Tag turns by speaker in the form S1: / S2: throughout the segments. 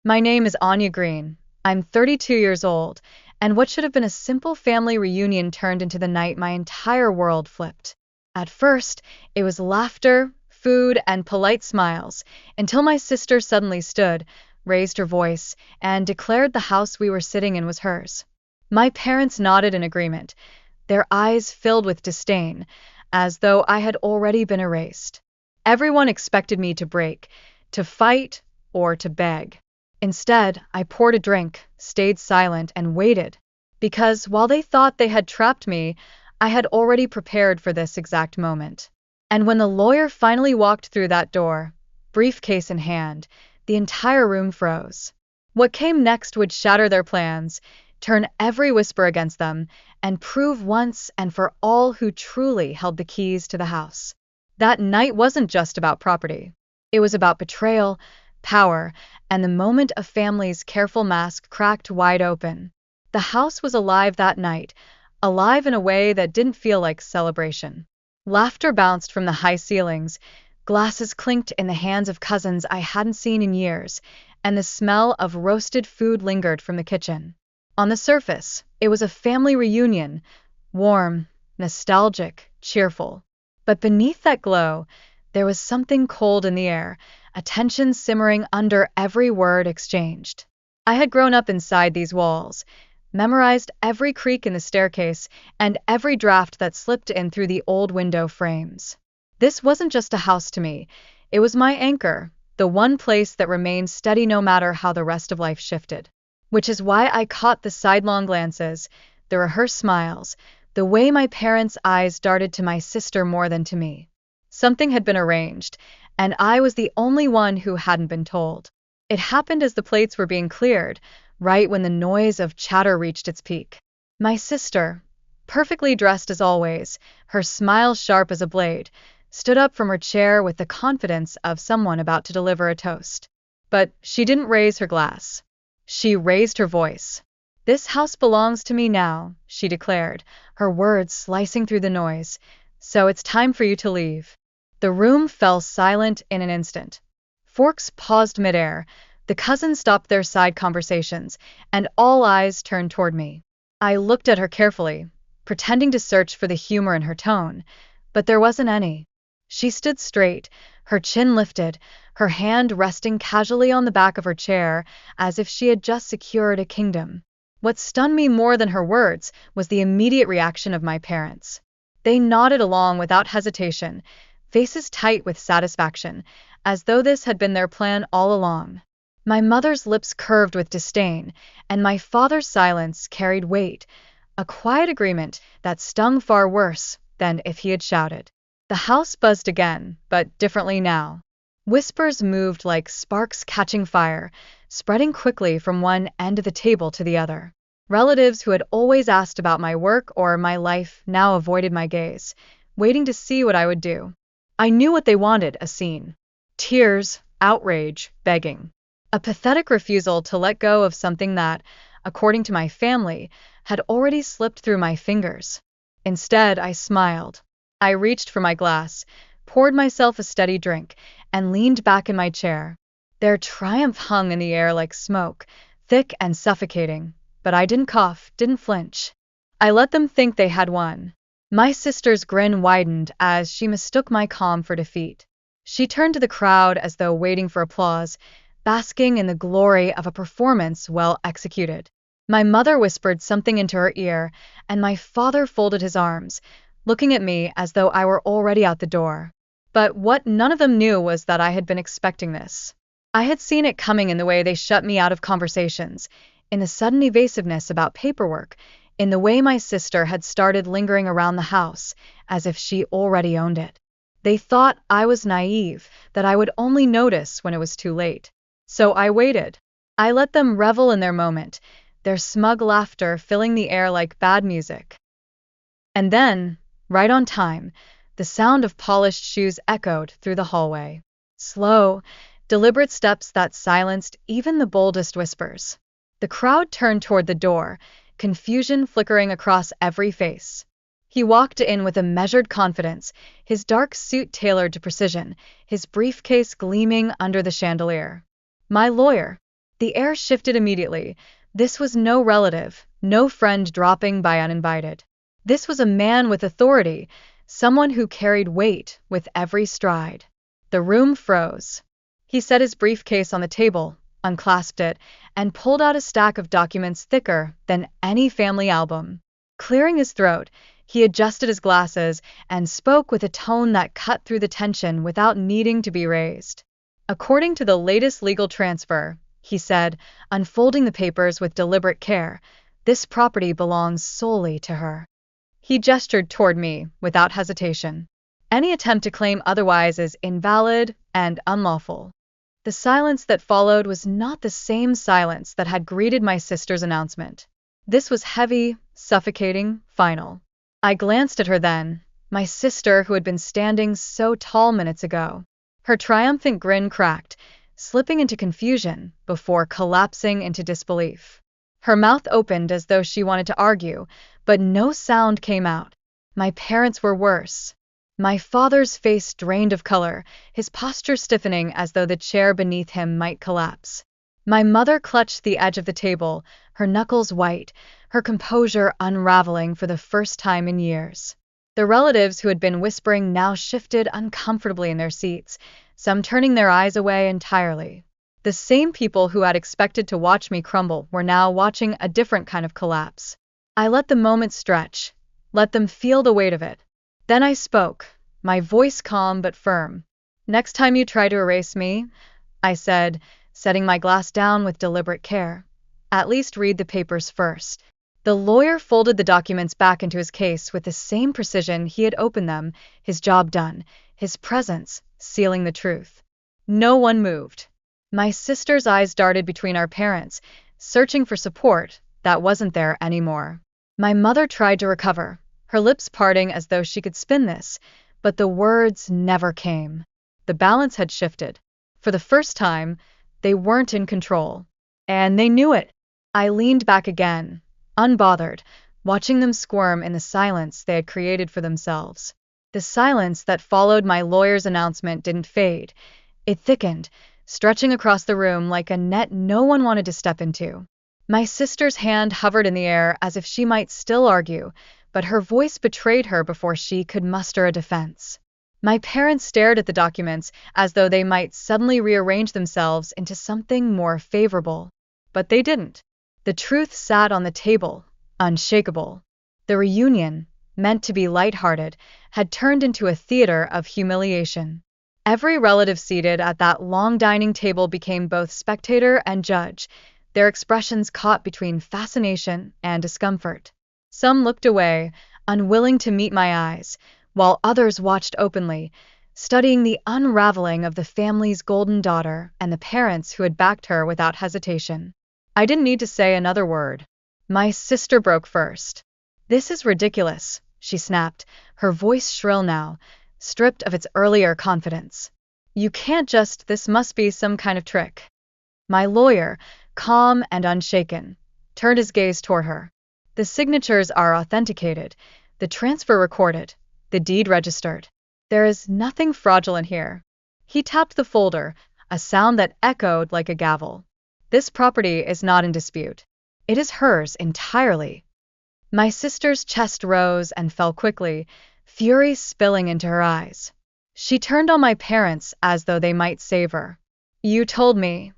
S1: My name is Anya Green. I'm 32 years old, and what should have been a simple family reunion turned into the night my entire world flipped. At first, it was laughter, food, and polite smiles, until my sister suddenly stood, raised her voice, and declared the house we were sitting in was hers. My parents nodded in agreement, their eyes filled with disdain, as though I had already been erased. Everyone expected me to break, to fight, or to beg. Instead, I poured a drink, stayed silent, and waited, because while they thought they had trapped me, I had already prepared for this exact moment. And when the lawyer finally walked through that door, briefcase in hand, the entire room froze. What came next would shatter their plans, turn every whisper against them, and prove once and for all who truly held the keys to the house. That night wasn't just about property. It was about betrayal, power, and the moment a family's careful mask cracked wide open. The house was alive that night, alive in a way that didn't feel like celebration. Laughter bounced from the high ceilings, glasses clinked in the hands of cousins I hadn't seen in years, and the smell of roasted food lingered from the kitchen. On the surface, it was a family reunion, warm, nostalgic, cheerful. But beneath that glow, there was something cold in the air, a tension simmering under every word exchanged. I had grown up inside these walls, memorized every creak in the staircase and every draft that slipped in through the old window frames. This wasn't just a house to me, it was my anchor, the one place that remained steady no matter how the rest of life shifted. Which is why I caught the sidelong glances, the rehearsed smiles, the way my parents' eyes darted to my sister more than to me. Something had been arranged, and I was the only one who hadn't been told. It happened as the plates were being cleared, right when the noise of chatter reached its peak. My sister, perfectly dressed as always, her smile sharp as a blade, stood up from her chair with the confidence of someone about to deliver a toast. But she didn't raise her glass. She raised her voice. "This house belongs to me now," she declared, her words slicing through the noise. "So it's time for you to leave." The room fell silent in an instant. Forks paused midair, the cousins stopped their side conversations, and all eyes turned toward me. I looked at her carefully, pretending to search for the humor in her tone, but there wasn't any. She stood straight, her chin lifted, her hand resting casually on the back of her chair, as if she had just secured a kingdom. What stunned me more than her words was the immediate reaction of my parents. They nodded along without hesitation, faces tight with satisfaction, as though this had been their plan all along. My mother's lips curved with disdain, and my father's silence carried weight, a quiet agreement that stung far worse than if he had shouted. The house buzzed again, but differently now. Whispers moved like sparks catching fire, spreading quickly from one end of the table to the other. Relatives who had always asked about my work or my life now avoided my gaze, waiting to see what I would do. I knew what they wanted: a scene. Tears, outrage, begging. A pathetic refusal to let go of something that, according to my family, had already slipped through my fingers. Instead, I smiled. I reached for my glass, poured myself a steady drink, and leaned back in my chair. Their triumph hung in the air like smoke, thick and suffocating, but I didn't cough, didn't flinch. I let them think they had won. My sister's grin widened as she mistook my calm for defeat. She turned to the crowd as though waiting for applause, basking in the glory of a performance well executed. My mother whispered something into her ear, and my father folded his arms, looking at me as though I were already out the door. But what none of them knew was that I had been expecting this. I had seen it coming in the way they shut me out of conversations, in the sudden evasiveness about paperwork, in the way my sister had started lingering around the house, as if she already owned it. They thought I was naive, that I would only notice when it was too late. So I waited. I let them revel in their moment, their smug laughter filling the air like bad music. And then, right on time, the sound of polished shoes echoed through the hallway. Slow, deliberate steps that silenced even the boldest whispers. The crowd turned toward the door, confusion flickering across every face. He walked in with a measured confidence, his dark suit tailored to precision, his briefcase gleaming under the chandelier. My lawyer. The air shifted immediately. This was no relative, no friend dropping by uninvited. This was a man with authority, someone who carried weight with every stride. The room froze. He set his briefcase on the table, unclasped it, and pulled out a stack of documents thicker than any family album. Clearing his throat, he adjusted his glasses and spoke with a tone that cut through the tension without needing to be raised. According to the latest legal transfer, he said, unfolding the papers with deliberate care, this property belongs solely to her. He gestured toward me without hesitation. Any attempt to claim otherwise is invalid and unlawful. The silence that followed was not the same silence that had greeted my sister's announcement. This was heavy, suffocating, final. I glanced at her then, my sister who had been standing so tall minutes ago. Her triumphant grin cracked, slipping into confusion before collapsing into disbelief. Her mouth opened as though she wanted to argue, but no sound came out. My parents were worse. My father's face drained of color, his posture stiffening as though the chair beneath him might collapse. My mother clutched the edge of the table, her knuckles white, her composure unraveling for the first time in years. The relatives who had been whispering now shifted uncomfortably in their seats, some turning their eyes away entirely. The same people who had expected to watch me crumble were now watching a different kind of collapse. I let the moment stretch, let them feel the weight of it. Then I spoke, my voice calm but firm. Next time you try to erase me, I said, setting my glass down with deliberate care, at least read the papers first. The lawyer folded the documents back into his case with the same precision he had opened them, his job done, his presence sealing the truth. No one moved. My sister's eyes darted between our parents, searching for support that wasn't there anymore. My mother tried to recover, her lips parting as though she could spin this, but the words never came. The balance had shifted. For the first time, they weren't in control. And they knew it. I leaned back again, unbothered, watching them squirm in the silence they had created for themselves. The silence that followed my lawyer's announcement didn't fade. It thickened, stretching across the room like a net no one wanted to step into. My sister's hand hovered in the air as if she might still argue, but her voice betrayed her before she could muster a defense. My parents stared at the documents as though they might suddenly rearrange themselves into something more favorable. But they didn't. The truth sat on the table, unshakable. The reunion, meant to be lighthearted, had turned into a theater of humiliation. Every relative seated at that long dining table became both spectator and judge, their expressions caught between fascination and discomfort. Some looked away, unwilling to meet my eyes, while others watched openly, studying the unraveling of the family's golden daughter and the parents who had backed her without hesitation. I didn't need to say another word. My sister broke first. "This is ridiculous," she snapped, her voice shrill now, stripped of its earlier confidence. "You can't just, this must be some kind of trick." My lawyer, calm and unshaken, turned his gaze toward her. "The signatures are authenticated, the transfer recorded, the deed registered. There is nothing fraudulent here." He tapped the folder, a sound that echoed like a gavel. "This property is not in dispute. It is hers entirely." My sister's chest rose and fell quickly, fury spilling into her eyes. She turned on my parents as though they might save her. "You told me."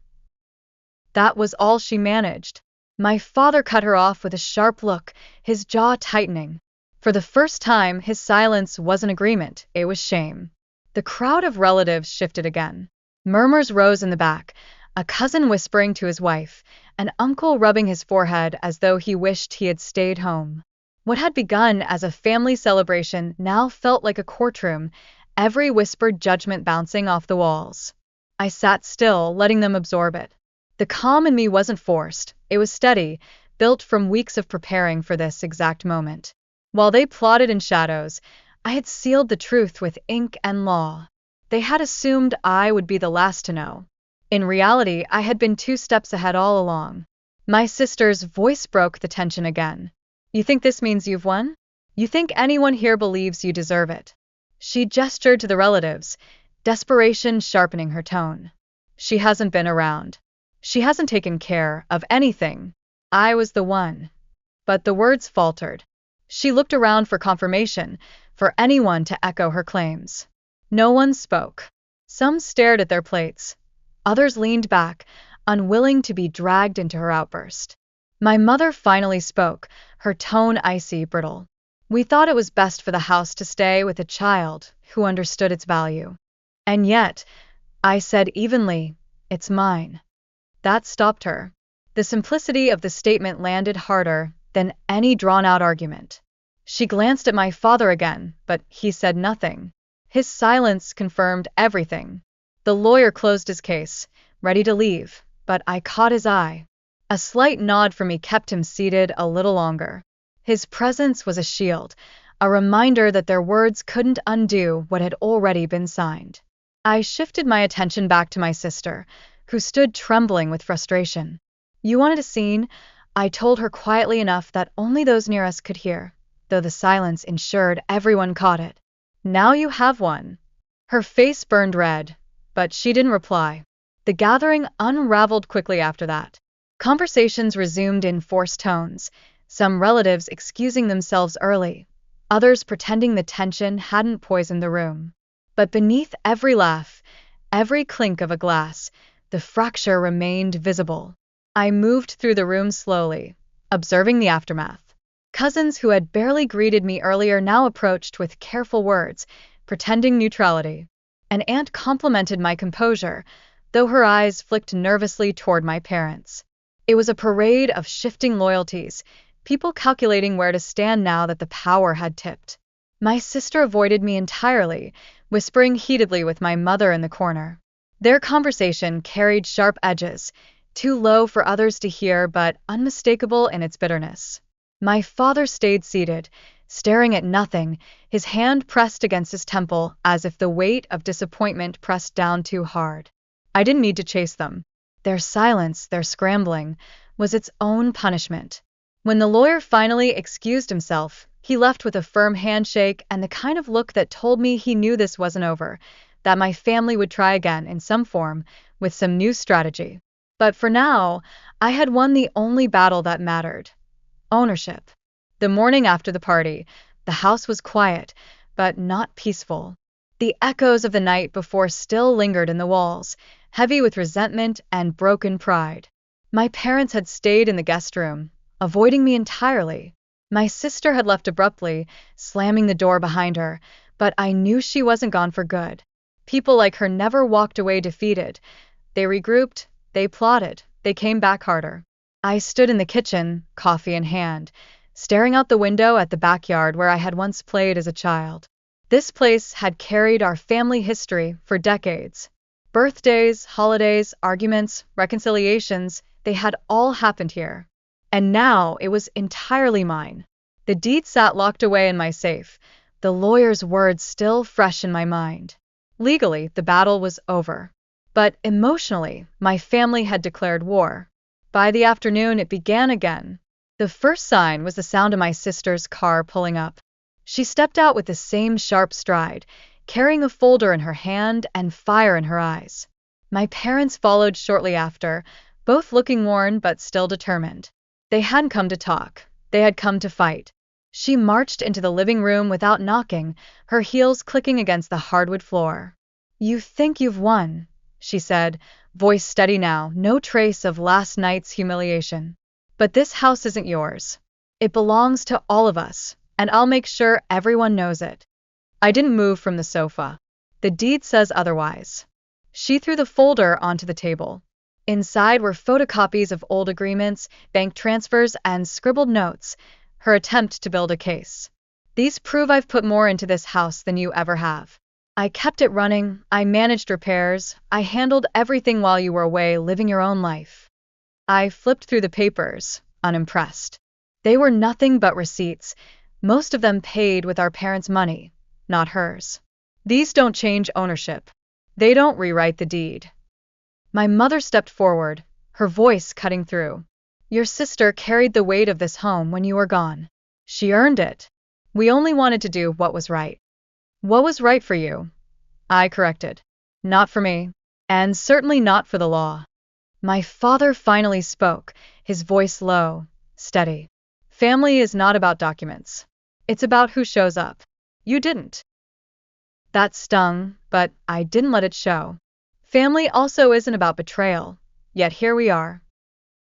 S1: That was all she managed. My father cut her off with a sharp look, his jaw tightening. For the first time, his silence wasn't agreement, it was shame. The crowd of relatives shifted again. Murmurs rose in the back, a cousin whispering to his wife, an uncle rubbing his forehead as though he wished he had stayed home. What had begun as a family celebration now felt like a courtroom, every whispered judgment bouncing off the walls. I sat still, letting them absorb it. The calm in me wasn't forced, it was steady, built from weeks of preparing for this exact moment. While they plotted in shadows, I had sealed the truth with ink and law. They had assumed I would be the last to know. In reality, I had been 2 steps ahead all along. My sister's voice broke the tension again. "You think this means you've won? You think anyone here believes you deserve it?" She gestured to the relatives, desperation sharpening her tone. "She hasn't been around. She hasn't taken care of anything. I was the one. But the words faltered. She looked around for confirmation, for anyone to echo her claims. No one spoke. Some stared at their plates. Others leaned back, unwilling to be dragged into her outburst. My mother finally spoke, her tone icy, brittle. We thought it was best for the house to stay with a child who understood its value. And yet, I said evenly, it's mine. That stopped her. The simplicity of the statement landed harder than any drawn-out argument. She glanced at my father again, but he said nothing. His silence confirmed everything. The lawyer closed his case, ready to leave, but I caught his eye. A slight nod from me kept him seated a little longer. His presence was a shield, a reminder that their words couldn't undo what had already been signed. I shifted my attention back to my sister, who stood trembling with frustration. You wanted a scene? I told her quietly enough that only those near us could hear, though the silence ensured everyone caught it. Now you have one. Her face burned red, but she didn't reply. The gathering unraveled quickly after that. Conversations resumed in forced tones, some relatives excusing themselves early, others pretending the tension hadn't poisoned the room. But beneath every laugh, every clink of a glass, the fracture remained visible. I moved through the room slowly, observing the aftermath. Cousins who had barely greeted me earlier now approached with careful words, pretending neutrality. An aunt complimented my composure, though her eyes flicked nervously toward my parents. It was a parade of shifting loyalties, people calculating where to stand now that the power had tipped. My sister avoided me entirely, whispering heatedly with my mother in the corner. Their conversation carried sharp edges, too low for others to hear but unmistakable in its bitterness. My father stayed seated, staring at nothing, his hand pressed against his temple as if the weight of disappointment pressed down too hard. I didn't need to chase them. Their silence, their scrambling, was its own punishment. When the lawyer finally excused himself, he left with a firm handshake and the kind of look that told me he knew this wasn't over, that my family would try again in some form, with some new strategy. But for now, I had won the only battle that mattered: ownership. The morning after the party, the house was quiet, but not peaceful. The echoes of the night before still lingered in the walls, heavy with resentment and broken pride. My parents had stayed in the guest room, avoiding me entirely. My sister had left abruptly, slamming the door behind her, but I knew she wasn't gone for good. People like her never walked away defeated. They regrouped, they plotted, they came back harder. I stood in the kitchen, coffee in hand, staring out the window at the backyard where I had once played as a child. This place had carried our family history for decades. Birthdays, holidays, arguments, reconciliations, they had all happened here. And now it was entirely mine. The deed sat locked away in my safe, the lawyer's words still fresh in my mind. Legally, the battle was over. But emotionally, my family had declared war. By the afternoon, it began again. The first sign was the sound of my sister's car pulling up. She stepped out with the same sharp stride, carrying a folder in her hand and fire in her eyes. My parents followed shortly after, both looking worn but still determined. They hadn't come to talk. They had come to fight. She marched into the living room without knocking, her heels clicking against the hardwood floor. "You think you've won," she said, voice steady now, no trace of last night's humiliation. "But this house isn't yours. It belongs to all of us, and I'll make sure everyone knows it." I didn't move from the sofa. The deed says otherwise. She threw the folder onto the table. Inside were photocopies of old agreements, bank transfers, and scribbled notes, her attempt to build a case. "These prove I've put more into this house than you ever have. I kept it running, I managed repairs, I handled everything while you were away living your own life." I flipped through the papers, unimpressed. They were nothing but receipts, most of them paid with our parents' money, not hers. "These don't change ownership. They don't rewrite the deed." My mother stepped forward, her voice cutting through. "Your sister carried the weight of this home when you were gone. She earned it. We only wanted to do what was right." "What was right for you?" I corrected. "Not for me. And certainly not for the law." My father finally spoke, his voice low, steady. Family is not about documents. It's about who shows up. You didn't. That stung, but I didn't let it show. Family also isn't about betrayal, yet here we are.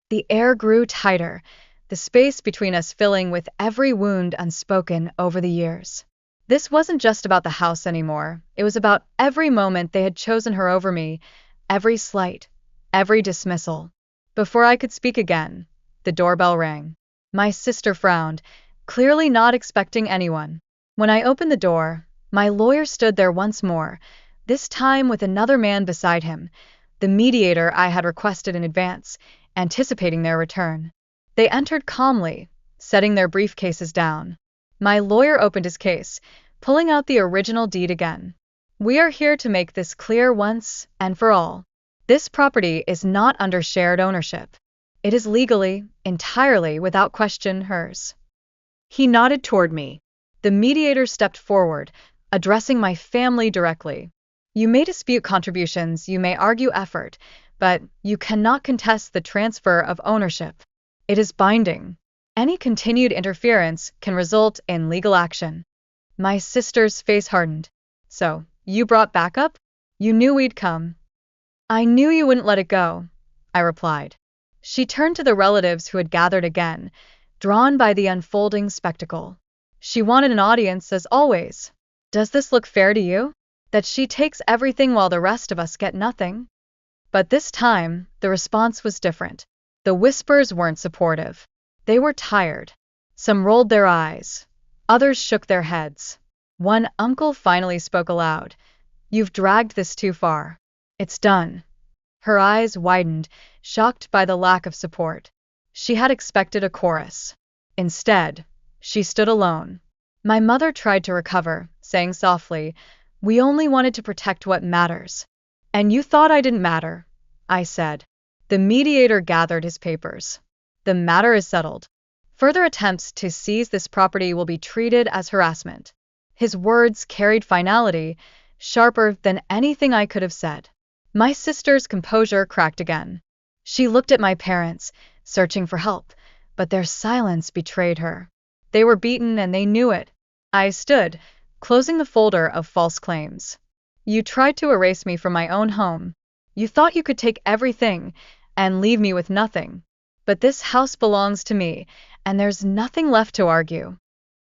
S1: The air grew tighter, the space between us filling with every wound unspoken over the years. This wasn't just about the house anymore, it was about every moment they had chosen her over me, every slight, every dismissal. Before I could speak again, the doorbell rang. My sister frowned, clearly not expecting anyone. When I opened the door, my lawyer stood there once more, this time with another man beside him, the mediator I had requested in advance, anticipating their return. They entered calmly, setting their briefcases down. My lawyer opened his case, pulling out the original deed again. We are here to make this clear once and for all. This property is not under shared ownership. It is legally, entirely, without question, hers. He nodded toward me. The mediator stepped forward, addressing my family directly. You may dispute contributions, you may argue effort, but you cannot contest the transfer of ownership. It is binding. Any continued interference can result in legal action. My sister's face hardened. So, you brought backup? You knew we'd come. I knew you wouldn't let it go, I replied. She turned to the relatives who had gathered again, drawn by the unfolding spectacle. She wanted an audience as always. Does this look fair to you? That she takes everything while the rest of us get nothing? But this time, the response was different. The whispers weren't supportive. They were tired. Some rolled their eyes. Others shook their heads. One uncle finally spoke aloud. You've dragged this too far. It's done. Her eyes widened, shocked by the lack of support. She had expected a chorus. Instead, she stood alone. My mother tried to recover, saying softly, We only wanted to protect what matters. And you thought I didn't matter, I said. The mediator gathered his papers. The matter is settled. Further attempts to seize this property will be treated as harassment. His words carried finality, sharper than anything I could have said. My sister's composure cracked again. She looked at my parents, searching for help, but their silence betrayed her. They were beaten and they knew it. I stood, closing the folder of false claims. You tried to erase me from my own home. You thought you could take everything and leave me with nothing. But this house belongs to me, and there's nothing left to argue.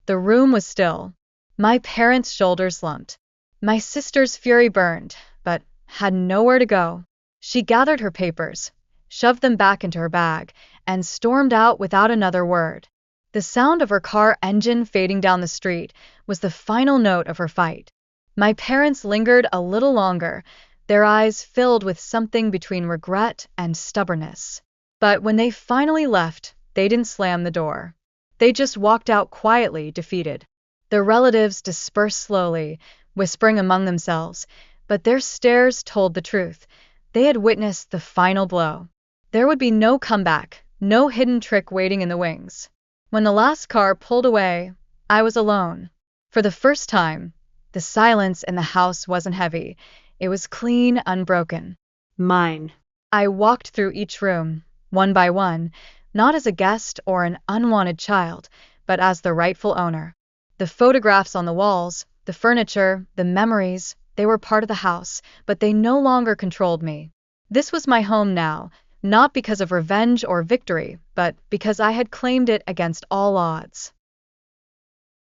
S1: The room was still. My parents' shoulders slumped. My sister's fury burned, but had nowhere to go. She gathered her papers, shoved them back into her bag, and stormed out without another word. The sound of her car engine fading down the street was the final note of her fight. My parents lingered a little longer, their eyes filled with something between regret and stubbornness. But when they finally left, they didn't slam the door. They just walked out quietly, defeated. The relatives dispersed slowly, whispering among themselves, but their stares told the truth. They had witnessed the final blow. There would be no comeback, no hidden trick waiting in the wings. When the last car pulled away, I was alone. For the first time, the silence in the house wasn't heavy. It was clean, unbroken.
S2: Mine.
S1: I walked through each room, one by one, not as a guest or an unwanted child, but as the rightful owner. The photographs on the walls, the furniture, the memories, they were part of the house, but they no longer controlled me. This was my home now, not because of revenge or victory, but because I had claimed it against all odds.